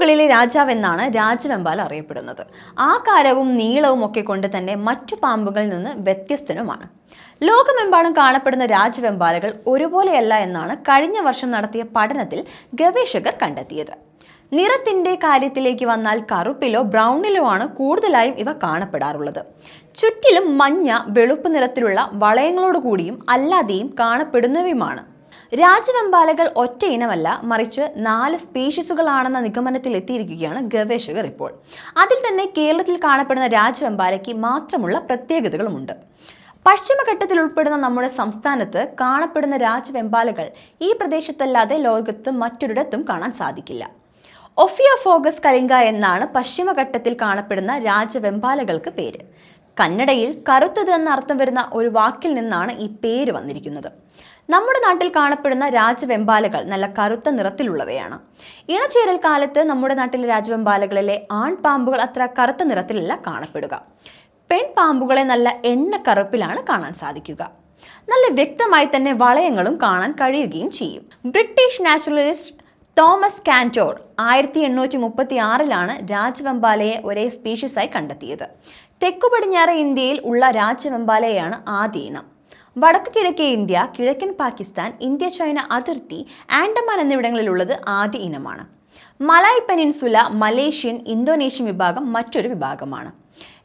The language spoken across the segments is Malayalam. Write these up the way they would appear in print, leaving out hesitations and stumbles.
പാമ്പുകളിലെ രാജാവെന്നാണ് രാജവെമ്പാല അറിയപ്പെടുന്നത്. ആകാരവും നീളവും ഒക്കെ കൊണ്ട് തന്നെ മറ്റു പാമ്പുകളിൽ നിന്ന് വ്യത്യസ്തനുമാണ്. ലോകമെമ്പാടും കാണപ്പെടുന്ന രാജവെമ്പാലകൾ ഒരുപോലെയല്ല എന്നാണ് കഴിഞ്ഞ വർഷം നടത്തിയ പഠനത്തിൽ ഗവേഷകർ കണ്ടെത്തിയത്. നിറത്തിന്റെ കാര്യത്തിലേക്ക് വന്നാൽ കറുപ്പിലോ ബ്രൗണിലോ ആണ് കൂടുതലായും ഇവ കാണപ്പെടാറുള്ളത്. ചുറ്റിലും മഞ്ഞ, വെളുപ്പ് നിറത്തിലുള്ള വളയങ്ങളോടുകൂടിയും അല്ലാതെയും കാണപ്പെടുന്നവയുമാണ്. രാജവെമ്പാലകൾ ഒറ്റ ഇനമല്ല, മറിച്ച് 4 സ്പീഷീസുകളാണെന്ന നിഗമനത്തിൽ എത്തിയിരിക്കുകയാണ് ഗവേഷകർ ഇപ്പോൾ. അതിൽ തന്നെ കേരളത്തിൽ കാണപ്പെടുന്ന രാജവെമ്പാലയ്ക്ക് മാത്രമുള്ള പ്രത്യേകതകളുമുണ്ട്. പശ്ചിമഘട്ടത്തിൽ ഉൾപ്പെടുന്ന നമ്മുടെ സംസ്ഥാനത്ത് കാണപ്പെടുന്ന രാജവെമ്പാലകൾ ഈ പ്രദേശത്തല്ലാതെ ലോകത്ത് മറ്റൊരിടത്തും കാണാൻ സാധിക്കില്ല. ഒഫിയോഫോഗസ് കലിംഗ എന്നാണ് പശ്ചിമഘട്ടത്തിൽ കാണപ്പെടുന്ന രാജവെമ്പാലകൾക്ക് പേര്. കന്നഡയിൽ കറുത്തത് എന്ന അർത്ഥം വരുന്ന ഒരു വാക്കിൽ നിന്നാണ് ഈ പേര് വന്നിരിക്കുന്നത്. നമ്മുടെ നാട്ടിൽ കാണപ്പെടുന്ന രാജവെമ്പാലകൾ നല്ല കറുത്ത നിറത്തിലുള്ളവയാണ്. ഇണചേരൽ കാലത്ത് നമ്മുടെ നാട്ടിലെ രാജവെമ്പാലകളിലെ ആൺപാമ്പുകൾ അത്ര കറുത്ത നിറത്തിലല്ല കാണപ്പെടുക. പെൺപാമ്പുകളെ നല്ല എണ്ണ കറുപ്പിലാണ് കാണാൻ സാധിക്കുക. നല്ല വ്യക്തമായി തന്നെ വളയങ്ങളും കാണാൻ കഴിയുകയും ചെയ്യും. ബ്രിട്ടീഷ് നാച്ചുറലിസ്റ്റ് തോമസ് കാന്റോർ 1836 രാജവെമ്പാലയെ ഒരേ സ്പീഷീസായി കണ്ടെത്തിയത്. തെക്കു പടിഞ്ഞാറ് ഇന്ത്യയിൽ ഉള്ള രാജവെമ്പാലയാണ് ആദ്യ ഇനം. വടക്കു കിഴക്കേ ഇന്ത്യ, കിഴക്കൻ പാകിസ്ഥാൻ, ഇന്ത്യ ചൈന അതിർത്തി, ആൻഡമാൻ എന്നിവിടങ്ങളിലുള്ളത് ആദ്യ ഇനമാണ്. മലായ് പെനിൻസുല, മലേഷ്യൻ, ഇന്തോനേഷ്യൻ വിഭാഗം മറ്റൊരു വിഭാഗമാണ്.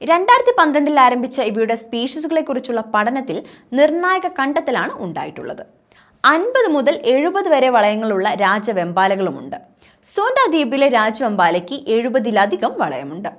2012 ആരംഭിച്ച ഇവയുടെ സ്പീഷീസുകളെ കുറിച്ചുള്ള പഠനത്തിൽ നിർണായക കണ്ടെത്തലാണ് ഉണ്ടായിട്ടുള്ളത്. 50 മുതൽ 70 വരെ വളയങ്ങളുള്ള രാജവെമ്പാലകളുമുണ്ട്. സോൻഡ ദ്വീപിലെ രാജവെമ്പാലയ്ക്ക് 70-ലധികം വളയമുണ്ട്.